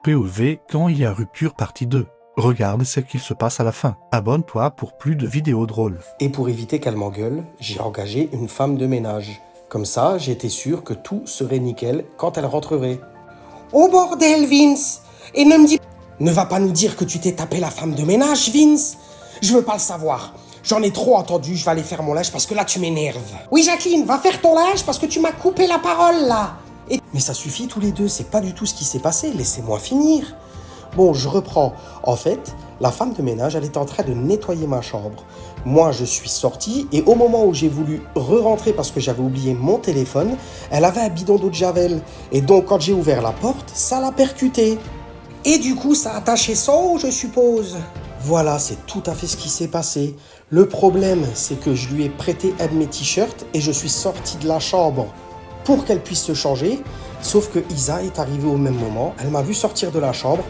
POV quand il y a rupture partie 2. Regarde ce qu'il se passe à la fin. Abonne-toi pour plus de vidéos drôles. Et pour éviter qu'elle m'engueule, j'ai engagé une femme de ménage. Comme ça, j'étais sûr que tout serait nickel quand elle rentrerait. Oh bordel, Vince! Et ne va pas nous dire que tu t'es tapé la femme de ménage, Vince! Je veux pas le savoir. J'en ai trop entendu, je vais aller faire mon linge parce que là tu m'énerves. Oui Jacqueline, va faire ton linge parce que tu m'as coupé la parole là. Mais ça suffit tous les deux, c'est pas du tout ce qui s'est passé, laissez-moi finir. Bon, je reprends. En fait, la femme de ménage, elle était en train de nettoyer ma chambre. Moi, je suis sorti et au moment où j'ai voulu re-rentrer parce que j'avais oublié mon téléphone, elle avait un bidon d'eau de Javel. Et donc, quand j'ai ouvert la porte, ça l'a percuté. Et du coup, ça a taché son eau, je suppose. Voilà, c'est tout à fait ce qui s'est passé. Le problème, c'est que je lui ai prêté un de mes t-shirts et je suis sorti de la chambre pour qu'elle puisse se changer. Sauf que Isa est arrivée au même moment. Elle m'a vu sortir de la chambre.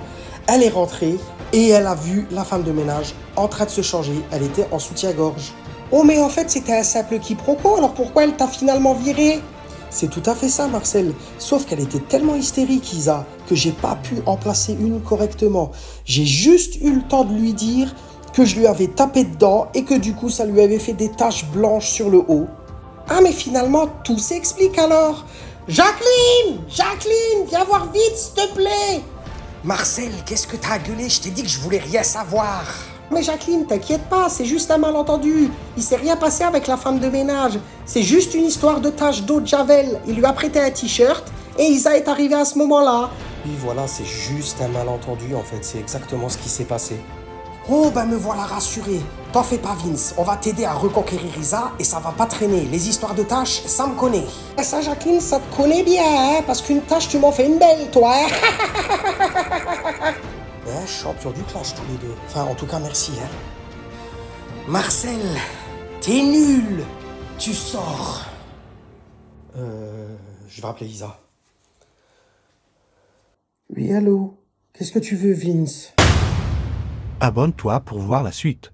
Elle est rentrée et elle a vu la femme de ménage en train de se changer. Elle était en soutien-gorge. Oh mais en fait c'était un simple quiproquo, alors pourquoi elle t'a finalement viré? C'est tout à fait ça Marcel, sauf qu'elle était tellement hystérique Isa que j'ai pas pu en placer une correctement. J'ai juste eu le temps de lui dire que je lui avais tapé dedans et que du coup ça lui avait fait des taches blanches sur le haut. Ah mais finalement tout s'explique alors. Jacqueline! Jacqueline, viens voir vite s'il te plaît! Marcel, qu'est-ce que t'as gueulé? Je t'ai dit que je voulais rien savoir. Mais Jacqueline, t'inquiète pas, c'est juste un malentendu. Il s'est rien passé avec la femme de ménage. C'est juste une histoire de tache d'eau de Javel. Il lui a prêté un t-shirt et Isa est arrivée à ce moment-là. Oui, voilà, c'est juste un malentendu en fait. C'est exactement ce qui s'est passé. Oh, ben me voilà rassuré. T'en fais pas, Vince. On va t'aider à reconquérir Isa et ça va pas traîner. Les histoires de tâches, ça me connaît. Et ça, Jacqueline, ça te connaît bien, hein, parce qu'une tâche, tu m'en fais une belle, toi, hein. Champion du clash tous les deux. Enfin, en tout cas, merci, hein. Marcel, t'es nul. Tu sors. Je vais rappeler Isa. Oui, allô? Qu'est-ce que tu veux, Vince? Abonne-toi pour voir la suite.